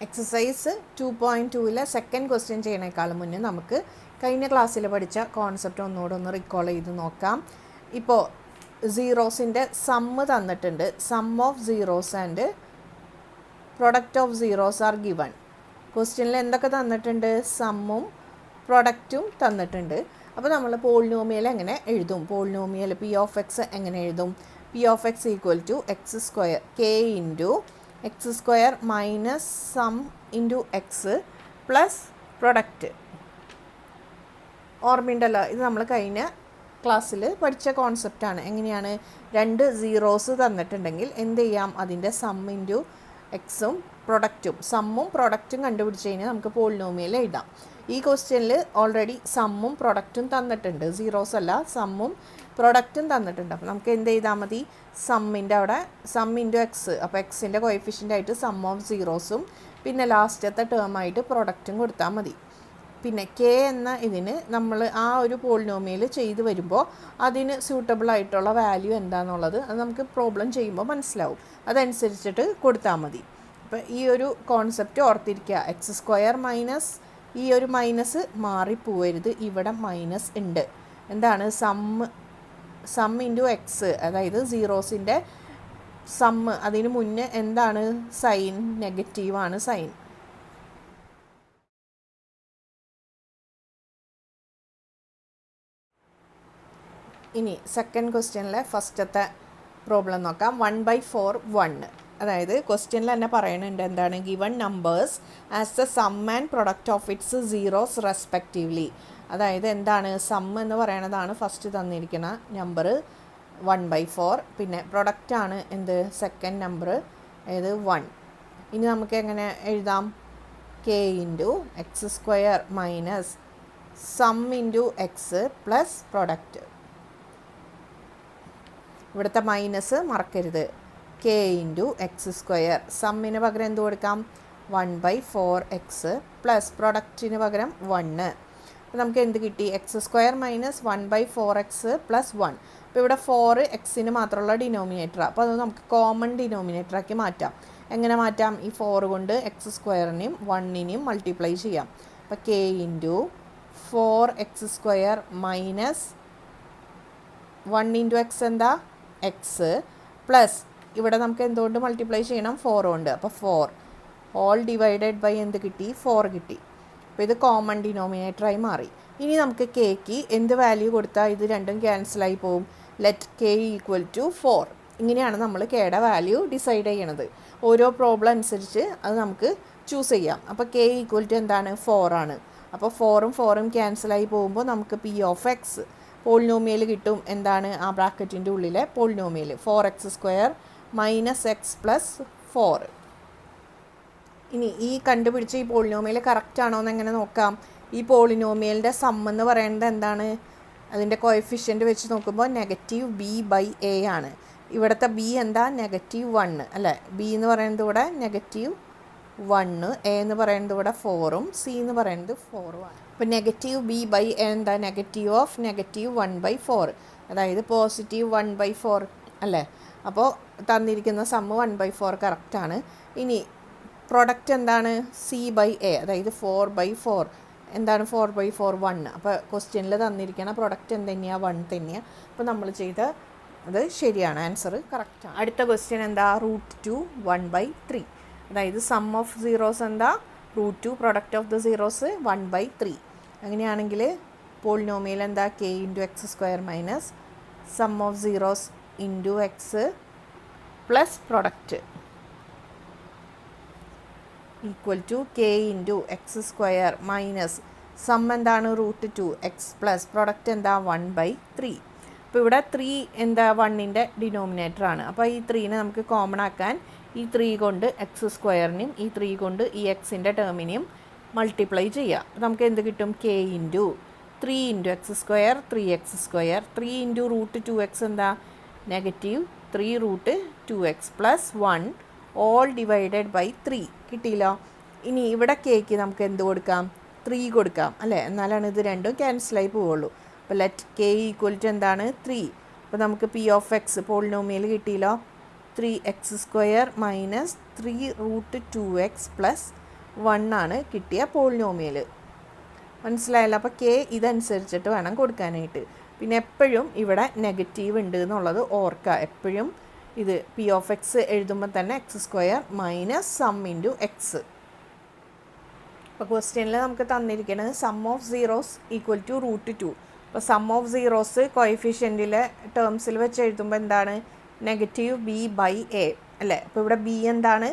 Exercise 2.2 second question ചെയ്യണേക്കാളും മുന്നേ നമുക്ക് കഴിഞ്ഞ ക്ലാസ്സിൽ പഠിച്ച കോൺസെപ്റ്റ് ഒന്നുകൂടെ ഒന്ന് റിക്കോൾ ചെയ്ത് നോക്കാം. ഇപ്പോൾ സീറോസിൻ്റെ സമ്മ് തന്നിട്ടുണ്ട്. Sum of zeros and product of zeros are given. ക്വസ്റ്റ്യനിൽ എന്തൊക്കെ തന്നിട്ടുണ്ട്? സമ്മും പ്രൊഡക്റ്റും തന്നിട്ടുണ്ട്. അപ്പോൾ നമ്മൾ പോളിനോമിയൽ എങ്ങനെ എഴുതും? പോളിനോമിയൽ പി ഓഫ് എക്സ് എങ്ങനെ എഴുതും? P of x equal to x square k into x square minus sum into x plus product. ഓർമ്മയുണ്ടല്ലോ, ഇത് നമ്മൾ കഴിഞ്ഞ ക്ലാസ്സിൽ പഠിച്ച കോൺസെപ്റ്റാണ്. എങ്ങനെയാണ്? രണ്ട് സീറോസ് തന്നിട്ടുണ്ടെങ്കിൽ എന്ത് ചെയ്യാം? അതിൻ്റെ സം ഇൻറ്റു എക്സും പ്രൊഡക്റ്റും, സമ്മും പ്രൊഡക്റ്റും കണ്ടുപിടിച്ച് കഴിഞ്ഞാൽ നമുക്ക് പോളിനോമിയൽ എഴുതാം. ഈ ക്വസ്റ്റ്യനിൽ ഓൾറെഡി സമ്മും പ്രൊഡക്റ്റും തന്നിട്ടുണ്ട്. സീറോസ് അല്ല, സമ്മും പ്രൊഡക്റ്റും തന്നിട്ടുണ്ട്. അപ്പോൾ നമുക്ക് എന്ത് ചെയ്താൽ മതി? സമ്മിൻ്റെ അവിടെ സം ഇൻറ്റു എക്സ്, അപ്പോൾ എക്സിൻ്റെ കോഎഫിഷ്യൻ്റ് ആയിട്ട് സം ഓഫ് സീറോസും പിന്നെ ലാസ്റ്റത്തെ ടേമായിട്ട് പ്രൊഡക്റ്റും കൊടുത്താൽ മതി. പിന്നെ കെ എന്ന ഇതിന് നമ്മൾ ആ ഒരു പോളിനോമിയൽ ചെയ്ത് വരുമ്പോൾ അതിന് സ്യൂട്ടബിൾ ആയിട്ടുള്ള വാല്യൂ എന്താണെന്നുള്ളത് അത് നമുക്ക് പ്രോബ്ലം ചെയ്യുമ്പോൾ മനസ്സിലാവും. അതനുസരിച്ചിട്ട് കൊടുത്താൽ മതി. അപ്പോൾ ഈ ഒരു കോൺസെപ്റ്റ് ഓർത്തിരിക്കുക. എക്സ് സ്ക്വയർ മൈനസ് ഈ ഒരു മൈനസ് മാറിപ്പോവരുത്, ഇവിടെ മൈനസ് ഉണ്ട്. എന്താണ്? സം ഇൻറ്റു എക്സ്, അതായത് സീറോസിൻ്റെ സമ്മ്. അതിന് മുന്നേ എന്താണ് സൈൻ? നെഗറ്റീവാണ് സൈൻ. ഇനി സെക്കൻഡ് ക്വസ്റ്റ്യനിലെ ഫസ്റ്റത്തെ പ്രോബ്ലം നോക്കാം. 1/4 1. അതായത് ക്വസ്റ്റ്യനിൽ തന്നെ പറയുന്നുണ്ട് എന്താണ്? Given numbers as the sum and product of its zeros respectively. അതായത് എന്താണ്? സം എന്ന് പറയണതാണ് ഫസ്റ്റ് തന്നിരിക്കുന്ന നമ്പർ 1/4. പിന്നെ പ്രൊഡക്റ്റാണ് എന്ത്? സെക്കൻഡ് നമ്പർ, അതായത് 1. ഇനി നമുക്ക് എങ്ങനെ എഴുതാം? K into x square minus sum into x plus product. ഇവിടുത്തെ മൈനസ് മറക്കരുത്. കെ ഇൻറ്റു എക്സ് സ്ക്വയർ, സമ്മിന് പകരം എന്ത് കൊടുക്കാം? 1/4 എക്സ് പ്ലസ് പ്രൊഡക്റ്റിന് പകരം 1. അപ്പോൾ നമുക്ക് എന്ത് കിട്ടി? X square minus 1/4 X plus 1. അപ്പോൾ ഇവിടെ 4 എക്സിന് മാത്രമുള്ള ഡിനോമിനേറ്ററാണ്. അപ്പോൾ അത് നമുക്ക് കോമൺ ഡിനോമിനേറ്ററാക്കി മാറ്റാം. എങ്ങനെ മാറ്റാം? ഈ 4 കൊണ്ട് എക്സ് സ്ക്വയറിനെയും 1നെയും മൾട്ടിപ്ലൈ ചെയ്യാം. അപ്പോൾ K into 4 X square minus 1 into X എന്താ? എക്സ് പ്ലസ് ഇവിടെ നമുക്ക് എന്തുകൊണ്ട് മൾട്ടിപ്ലൈ ചെയ്യണം? 4 കൊണ്ട്. അപ്പോൾ 4 ഓൾ ഡിവൈഡഡ് ബൈ എന്ത് കിട്ടി? 4 കിട്ടി. അപ്പോൾ ഇത് കോമൺ ഡിനോമിനേറ്ററായി മാറി. ഇനി നമുക്ക് കെക്ക് എന്ത് വാല്യൂ കൊടുത്താൽ ഇത് രണ്ടും ക്യാൻസലായി പോവും? Let k equal to 4. ഇങ്ങനെയാണ് നമ്മൾ കെയുടെ വാല്യൂ ഡിസൈഡ് ചെയ്യണത്. ഓരോ പ്രോബ്ലം അനുസരിച്ച് അത് നമുക്ക് ചൂസ് ചെയ്യാം. അപ്പോൾ കെ ഈക്വൽ ടു എന്താണ്? 4 ആണ്. അപ്പോൾ 4ഉം 4ഉം ക്യാൻസലായി പോകുമ്പോൾ നമുക്ക് പി ഓഫ് എക്സ് പോളിനോമിയൽ കിട്ടും. എന്താണ്? ആ ബ്രാക്കറ്റിൻ്റെ ഉള്ളിലെ polynomial 4x square minus x plus 4. ഇനി ഈ കണ്ടുപിടിച്ച ഈ പോളിനോമിയൽ കറക്റ്റ് ആണോ എന്ന് എങ്ങനെ നോക്കാം? ഈ പോളിനോമിയലിൻ്റെ സം എന്ന് പറയുന്നത് എന്താണ്? അതിൻ്റെ കോഎഫിഷ്യൻ്റ് വെച്ച് നോക്കുമ്പോൾ -b/a ആണ്. ഇവിടുത്തെ b എന്താ? -1 അല്ലേ? b എന്ന് പറയുന്നത് ഇവിടെ -1, a എന്ന് പറയുന്നത് ഇവിടെ 4ഉം c എന്ന് പറയുന്നത് 4ഉം ആണ്. അപ്പോൾ -b/a എന്താ? നെഗറ്റീവ് ഓഫ് -1/4, അതായത് പോസിറ്റീവ് 1/4 അല്ലേ? അപ്പോൾ തന്നിരിക്കുന്ന സമ്മ് 1/4 കറക്റ്റാണ്. ഇനി പ്രൊഡക്റ്റ് എന്താണ്? c/a, അതായത് 4/4. എന്താണ് 4/4? 1. അപ്പോൾ ക്വസ്റ്റ്യനിൽ തന്നിരിക്കുന്ന പ്രൊഡക്റ്റ് എന്ത് തന്നെയാണ്? 1 തന്നെയാണ്. അപ്പോൾ നമ്മൾ ചെയ്ത അത് ശരിയാണ്, ആൻസർ കറക്റ്റാണ്. അടുത്ത ക്വസ്റ്റ്യൻ എന്താ? √2 1/3. അതായത് സം ഓഫ് സീറോസ് എന്താ? √2, പ്രൊഡക്റ്റ് ഓഫ് ദ സീറോസ് 1/3. അങ്ങനെയാണെങ്കിൽ പോളിനോമിയൽ എന്താ? K into x square minus sum of zeros into x plus product equal to k into x square minus sum എന്താണ്? √2 എക്സ് പ്ലസ് പ്രൊഡക്റ്റ് എന്താ? 1/3. അപ്പോൾ ഇവിടെ 3 എന്താ? 1ൻ്റെ ഡിനോമിനേറ്ററാണ്. അപ്പോൾ ഈ 3നെ നമുക്ക് കോമൺ ആക്കാൻ ഈ 3 കൊണ്ട് എക്സ് സ്ക്വയറിനെയും ഈ 3 കൊണ്ട് ഈ എക്സിൻ്റെ ടേമിനെയും മൾട്ടിപ്ലൈ ചെയ്യാം. നമുക്ക് എന്ത് കിട്ടും? K into 3 into x square 3x square 3 into √2x എന്താ? -3√2x plus 1 all divided by 3 കിട്ടിയില്ലോ. ഇനി ഇവിടെ കേക്ക് നമുക്ക് എന്ത് കൊടുക്കാം? 3 കൊടുക്കാം അല്ലേ? എന്നാലാണ് ഇത് രണ്ടും ക്യാൻസലായി പോവുള്ളൂ. അപ്പോൾ ലെറ്റ് കെ ഈക്വൽ ടു എന്താണ്? 3. അപ്പോൾ നമുക്ക് പി ഓഫ് എക്സ് പോളിനോമിയൽ കിട്ടിയല്ലോ. 3x² - 3√2x + 1 ആണ് കിട്ടിയ പോളിനോമിയൽ. മനസ്സിലായല്ലോ? അപ്പോൾ കെ ഇതനുസരിച്ചിട്ട് വേണം കൊടുക്കാനായിട്ട്. പിന്നെ എപ്പോഴും ഇവിടെ നെഗറ്റീവ് ഉണ്ട് എന്നുള്ളത് ഓർക്കുക. എപ്പോഴും ഇത് പി ഓഫ് എക്സ് എഴുതുമ്പോൾ തന്നെ x² minus sum into X. അപ്പോൾ ക്വസ്റ്റ്യനിൽ നമുക്ക് തന്നിരിക്കുന്നത് sum of zeros equal to √2. അപ്പോൾ സം ഓഫ് സീറോസ് കോഎഫിഷ്യൻറ്റിലെ ടേംസിൽ വെച്ച് എഴുതുമ്പോൾ എന്താണ്? -b/a അല്ലേ? അപ്പോൾ ഇവിടെ b എന്താണ്?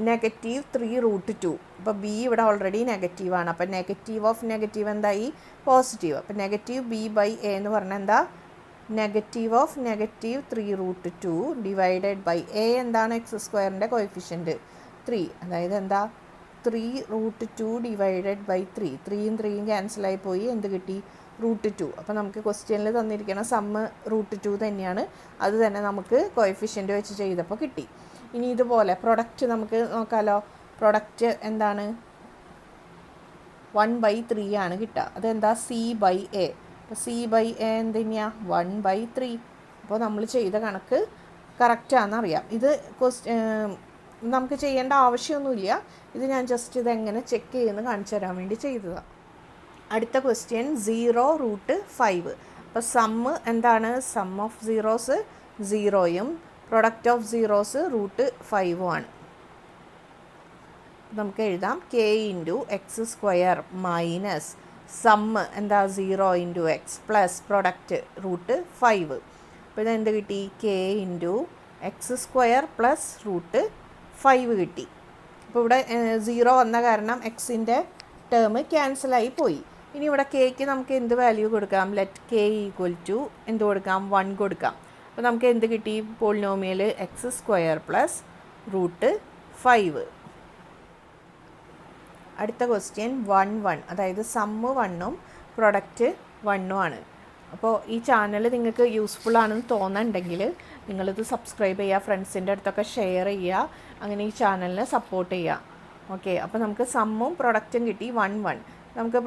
-3√2. അപ്പോൾ b ഇവിടെ ഓൾറെഡി നെഗറ്റീവാണ്. അപ്പോൾ നെഗറ്റീവ് ഓഫ് നെഗറ്റീവ് എന്തായി? പോസിറ്റീവ്. അപ്പോൾ -b/a എന്ന് പറഞ്ഞാൽ എന്താ? Negative of -3√2 divided by a എന്താണ്? x² coefficient 3. അതായത് എന്താ? 3√2 ഡിവൈഡഡ് ബൈ 3. 3യും 3യും ക്യാൻസലായി പോയി. എന്ത് കിട്ടി? √2. അപ്പോൾ നമുക്ക് ക്വസ്റ്റ്യനിൽ തന്നിരിക്കുന്ന സമ്മ് √2 തന്നെയാണ്. അത് തന്നെ നമുക്ക് കോഎഫിഷ്യൻ്റ് വെച്ച് ചെയ്തപ്പോൾ കിട്ടി. ഇനി ഇതുപോലെ പ്രൊഡക്റ്റ് നമുക്ക് നോക്കാമല്ലോ. പ്രൊഡക്റ്റ് എന്താണ്? 1/3 ആണ് കിട്ടുക. അതെന്താ? c/a. അപ്പോൾ c/a എന്ത് തന്നെയാണ്? 1/3. അപ്പോൾ നമ്മൾ ചെയ്ത കണക്ക് കറക്റ്റാണെന്നറിയാം. ഇത് നമുക്ക് ചെയ്യേണ്ട ആവശ്യമൊന്നുമില്ല. ഇത് ഞാൻ ജസ്റ്റ് ഇതെങ്ങനെ ചെക്ക് ചെയ്യുന്നത് കാണിച്ചു തരാൻ വേണ്ടി ചെയ്തതാണ്. അടുത്ത ക്വസ്റ്റ്യൻ 0√5. അപ്പോൾ സമ്മ് എന്താണ്? സം ഓഫ് സീറോസ് 0യും പ്രൊഡക്റ്റ് ഓഫ് സീറോസ് √5 ആണ്. നമുക്ക് എഴുതാം k into x² minus sum എന്താ? 0 ഇൻറ്റു x പ്ലസ് പ്രൊഡക്റ്റ് √5. അപ്പോൾ ഇതെന്ത് കിട്ടി? k ഇൻറ്റു x² പ്ലസ് √5 കിട്ടി. അപ്പോൾ ഇവിടെ 0 വന്ന കാരണം എക്സിൻ്റെ ടേം ക്യാൻസലായി പോയി. ഇനി ഇവിടെ കെക്ക് നമുക്ക് എന്ത് വാല്യൂ കൊടുക്കാം? ലെറ്റ് k ഈക്വൽ ടു എന്ത് കൊടുക്കാം? 1 കൊടുക്കാം. അപ്പോൾ നമുക്ക് എന്ത് കിട്ടി? Polynomial x² plus √5. അടുത്ത ക്വസ്റ്റ്യൻ 1 അതായത് സമ്മ് 1ഉം പ്രൊഡക്റ്റ് 1ഉം ആണ്. അപ്പോൾ ഈ ചാനൽ നിങ്ങൾക്ക് യൂസ്ഫുൾ ആണെന്ന് തോന്നുന്നുണ്ടെങ്കിൽ നിങ്ങളിത് സബ്സ്ക്രൈബ് ചെയ്യുക, ഫ്രണ്ട്സിൻ്റെ അടുത്തൊക്കെ ഷെയർ ചെയ്യുക, അങ്ങനെ ഈ ചാനലിനെ സപ്പോർട്ട് ചെയ്യുക. ഓക്കെ, അപ്പോൾ നമുക്ക് സമ്മും പ്രൊഡക്റ്റും കിട്ടി 1 നമുക്ക്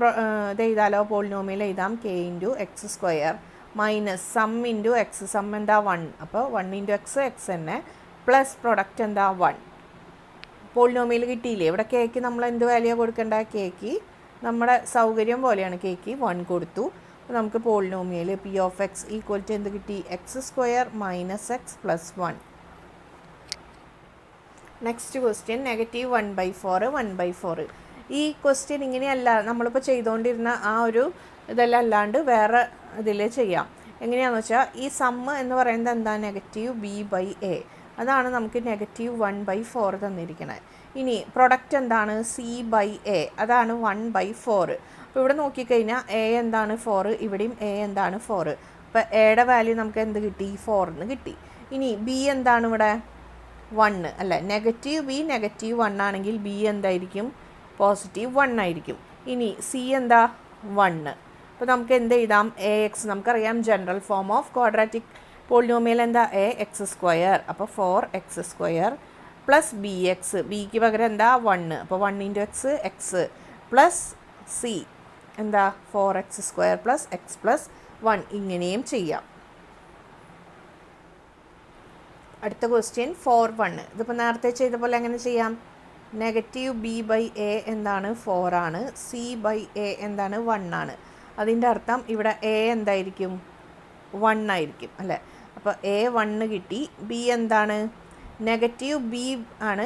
ഇത് എഴുതാലോ? പോളിനോമിയൽ എഴുതാം. k into x² minus sum into x. Sum എന്താ? 1. അപ്പോൾ 1 ഇൻറ്റു x തന്നെ പ്ലസ് പ്രൊഡക്റ്റ് എന്താ? 1. പോളിനോമിയൽ കിട്ടിയില്ലേ? ഇവിടെ കേക്ക് നമ്മൾ എന്ത് വാല്യൂ കൊടുക്കേണ്ട? കേക്ക് നമ്മുടെ സൗകര്യം പോലെയാണ്. കേക്ക് 1 കൊടുത്തു. അപ്പോൾ നമുക്ക് polynomial p of x equal to എന്ത് കിട്ടി? x² minus x plus 1. Next question -1/4 1/4. ഈ ക്വസ്റ്റ്യൻ ഇങ്ങനെയല്ല നമ്മളിപ്പോൾ ചെയ്തുകൊണ്ടിരുന്ന ആ ഒരു ഇതെല്ലാം അല്ലാണ്ട് വേറെ ഇതിൽ ചെയ്യാം. എങ്ങനെയാണെന്ന് വെച്ചാൽ ഈ സമ്മ് എന്ന് പറയുന്നത് എന്താ? -b/a. അതാണ് നമുക്ക് -1/4 തന്നിരിക്കുന്നത്. ഇനി പ്രൊഡക്റ്റ് എന്താണ്? c/a. അതാണ് 1/4. അപ്പോൾ ഇവിടെ നോക്കിക്കഴിഞ്ഞാൽ a എന്താണ്? 4. ഇവിടെയും a എന്താണ്? 4. അപ്പോൾ എയുടെ വാല്യൂ നമുക്ക് എന്ത് കിട്ടി? 4 കിട്ടി. ഇനി b എന്താണ് ഇവിടെ? 1 അല്ലേ? -b -1 ആണെങ്കിൽ b എന്തായിരിക്കും? +1 ആയിരിക്കും. ഇനി c എന്താ? 1. അപ്പോൾ നമുക്ക് എന്ത് എഴുതാം? ax. നമുക്കറിയാം general form of quadratic polynomial എന്താ? ax². അപ്പോൾ 4x² പ്ലസ് bx. bക്ക് പകരം എന്താ? 1. അപ്പോൾ 1 ഇൻറ്റു x പ്ലസ് c എന്താ? 4x² plus x plus 1. ഇങ്ങനെയും ചെയ്യാം. അടുത്ത ക്വസ്റ്റ്യൻ 4 ഇതിപ്പോൾ നേരത്തെ ചെയ്ത പോലെ എങ്ങനെ ചെയ്യാം? -b/a എന്താണ്? 4 ആണ്. c/a എന്താണ്? 1 ആണ്. അതിൻ്റെ അർത്ഥം ഇവിടെ a എന്തായിരിക്കും? 1 ആയിരിക്കും അല്ലേ? അപ്പോൾ a 1 കിട്ടി. b എന്താണ്? -b ആണ്.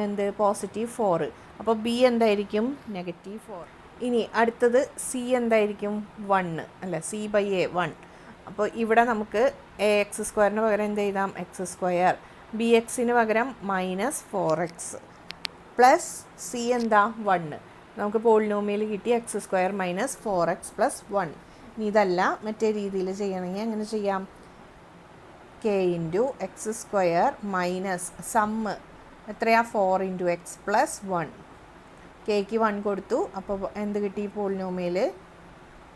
എന്ത്? +4. അപ്പോൾ b എന്തായിരിക്കും? -4. ഇനി അടുത്തത് c എന്തായിരിക്കും? 1 അല്ലേ? c/a 1. അപ്പോൾ ഇവിടെ നമുക്ക് ax² പകരം എന്ത് എഴുതാം? x². bxന് പകരം -4x പ്ലസ് c എന്താ? 1. നമുക്ക് പോളിനോമിയൽ കിട്ടി x² മൈനസ് 4x പ്ലസ് 1. ഇനി ഇതല്ല മറ്റേ രീതിയിൽ ചെയ്യണമെങ്കിൽ എങ്ങനെ ചെയ്യാം? k into x² minus sum എത്രയാ? 4 ഇൻറ്റു x പ്ലസ് 1. കേക്ക് 1 കൊടുത്തു. അപ്പോൾ എന്ത് കിട്ടി? Polynomial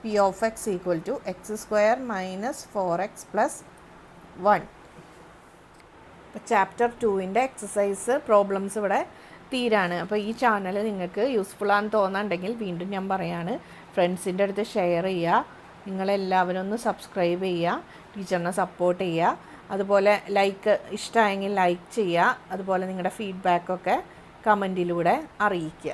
p of x equal to x² minus 4x plus 1. അപ്പോൾ ചാപ്റ്റർ 2ൻ്റെ എക്സസൈസ് പ്രോബ്ലംസ് ഇവിടെ തീരാണ്. അപ്പോൾ ഈ ചാനൽ നിങ്ങൾക്ക് യൂസ്ഫുൾ ആണെന്ന് തോന്നുന്നുണ്ടെങ്കിൽ വീണ്ടും ഞാൻ പറയാണ്, ഫ്രണ്ട്സിൻ്റെ അടുത്ത് ഷെയർ ചെയ്യുക. നിങ്ങളെല്ലാവരും ഒന്ന് സബ്സ്ക്രൈബ് ചെയ്യുക, ടീച്ചറിനെ സപ്പോർട്ട് ചെയ്യുക. അതുപോലെ ലൈക്ക് ഇഷ്ടമായെങ്കിൽ ലൈക്ക് ചെയ്യുക. അതുപോലെ നിങ്ങളുടെ ഫീഡ്ബാക്കൊക്കെ കമൻറ്റിലൂടെ അറിയിക്കുക.